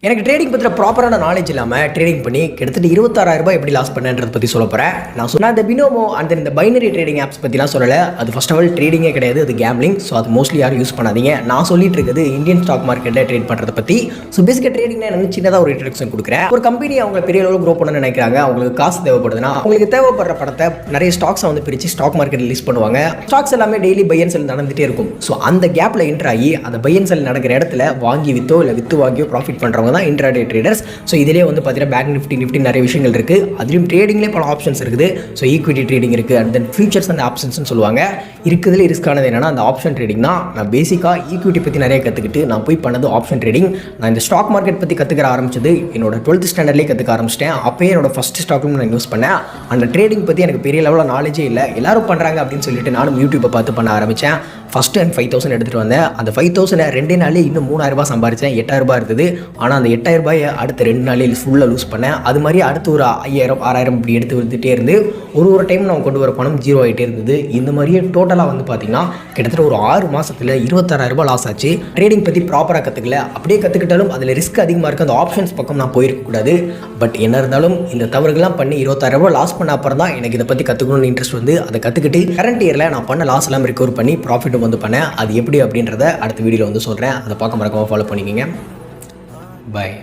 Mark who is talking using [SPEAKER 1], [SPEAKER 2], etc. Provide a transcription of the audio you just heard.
[SPEAKER 1] எனக்கு ட்ரேடிங் பற்றின ப்ராப்பரான நாலேஜ் இல்லாமல் ட்ரேடிங் பண்ணி கிட்டத்தட்ட 26,000 ரூபாய் எப்படி லாஸ் பண்ணேன்றதை பற்றி சொல்ல போகிறேன். நான் சொன்ன அந்த பினோமோ இந்த பைனரி ட்ரேடிங் ஆப்ஸ் பற்றிலாம் சொல்லலை. அது ஃபர்ஸ்ட் ஆஃப் ஆல் ட்ரேடிங்கே கிடையாது, அது கேம்லிங். ஸோ அது மோஸ்ட்லி யாரும் யூஸ் பண்ணாதீங்க. நான் சொல்லிட்டு இருக்குது இந்தியன் ஸ்டாக் மார்க்கெட்டில் ட்ரேட் பண்ணுறதை பற்றி. ஸோ பேசிக்காக ட்ரேடிங்னா எனக்கு சின்னதாக ஒரு இன்ட்ரடக்ஷன் கொடுக்குறேன். ஒரு கம்பெனி அவங்க பெரிய அளவில் க்ரோ பண்ணணும்னு நினைக்கிறாங்க, அவங்களுக்கு காசு தேவைப்படுதுன்னா அவங்களுக்கு தேவைப்படுற படத்தை நிறைய ஸ்டாக்ஸை பிரித்து ஸ்டாக் மார்க்கெட் ரிலீஸ் பண்ணுவாங்க. ஸ்டாக்ஸ் எல்லாமே டெய்லி பை அண்ட் செல் நடந்துகிட்டே இருக்கும். ஸோ அந்த கேப்பில் என்ட்ரு ஆகி அந்த பை அண்ட் செல் நடக்கிற இடத்துல வாங்கி விற்றோ இல்லை விற்று வாங்கியோ ப்ராஃபிட் பண்ணுறவங்க தான் இன்ட்ராடே ட்ரேடர்ஸ். ஸோ இதிலே பார்த்தீங்கன்னா பேங்க் நிஃப்டி நிறைய விஷயங்கள் இருக்குது. அதுலேயும் ட்ரேடிங்லேயே பல ஆப்ஷன்ஸ் இருக்குது. ஸோ ஈக்விட்டி ட்ரேடிங் இருக்குது, அண்ட் தென் ஃபியூச்சர்ஸ் அண்ட் ஆப்ஷன்ஸ்னு சொல்லுவாங்க. இருக்கிறதுல ரிஸ்க்கானது என்னன்னா அந்த ஆப்ஷன் ட்ரேடிங் தான். நான் பேசிக்காக ஈக்விட்டி பற்றி நிறைய கற்றுக்கிட்டு நான் போய் பண்ணது ஆப்ஷன் ட்ரேடிங். நான் இந்த ஸ்டாக் மார்க்கெட் பற்றி கற்றுக்க ஆரம்பிச்சது என்னோட 12th ஸ்டாண்டர்ட்லேயே கற்றுக்க ஆரம்பிச்சிட்டேன். அப்போயே என்னோட ஃபஸ்ட் ஸ்டாக்கும் நான் யூஸ் பண்ணேன். அந்த ட்ரேடிங் பற்றி எனக்கு பெரிய லெவலில் நாலேஜே இல்லை. எல்லாரும் பண்ணுறாங்க அப்படின்னு சொல்லிட்டு நானும் யூடியூப்பை பார்த்து பண்ண ஆரம்பித்தேன். ஃபஸ்ட்டு அண்ட் 5,000 எடுத்துகிட்டு வந்தேன். அந்த 5,000 2 நாளே இன்னும் 3,000 ரூபாய் சம்பாரித்தேன். 8,000 ரூபாய் இருந்தது. ஆனால் அந்த 8,000 ரூபாயை அடுத்த 2 நாளே ஃபுல்லாக லூஸ் பண்ணேன். அது மாதிரி அடுத்து ஒரு 5,000 6,000 இப்படி எடுத்து வந்துட்டே இருந்து ஒரு டைம் நான் கொண்டு வர பணம் 0 ஆகிட்டே இருந்தது. இந்த மாதிரியே டோட்டலாக பார்த்தீங்கன்னா கிட்டத்தட்ட ஒரு 6 மாதத்தில் 26,000 ரூபாய் லாஸ் ஆச்சு. ட்ரேடிங் பற்றி ப்ராப்பராக கற்றுக்கல. அப்படியே கற்றுக்கிட்டாலும் அதில் ரிஸ்க் அதிகமாக இருக்குது. அந்த ஆப்ஷன்ஸ் பக்கம் நான் போயிருக்கக்கூடாது. பட் என்ன இருந்தாலும் இந்த தவறுகள்லாம் பண்ணி 26,000 ரூபாய் லாஸ் பண்ண அப்புறம் தான் எனக்கு இதை பற்றி கற்றுக்கணும்னு இன்ட்ரெஸ்ட் வந்து அதை கற்றுக்கிட்டு கரண்ட் இயரில் நான் பண்ண லாஸ் எல்லாம் ரிகவர் பண்ணி ப்ராஃபிட்டும் பண்ணேன். அது எப்படி அப்படின்றத அடுத்த வீடியோவில் சொல்கிறேன். அதை பார்க்க மறக்காம ஃபாலோ பண்ணிக்கோங்க. பாய்.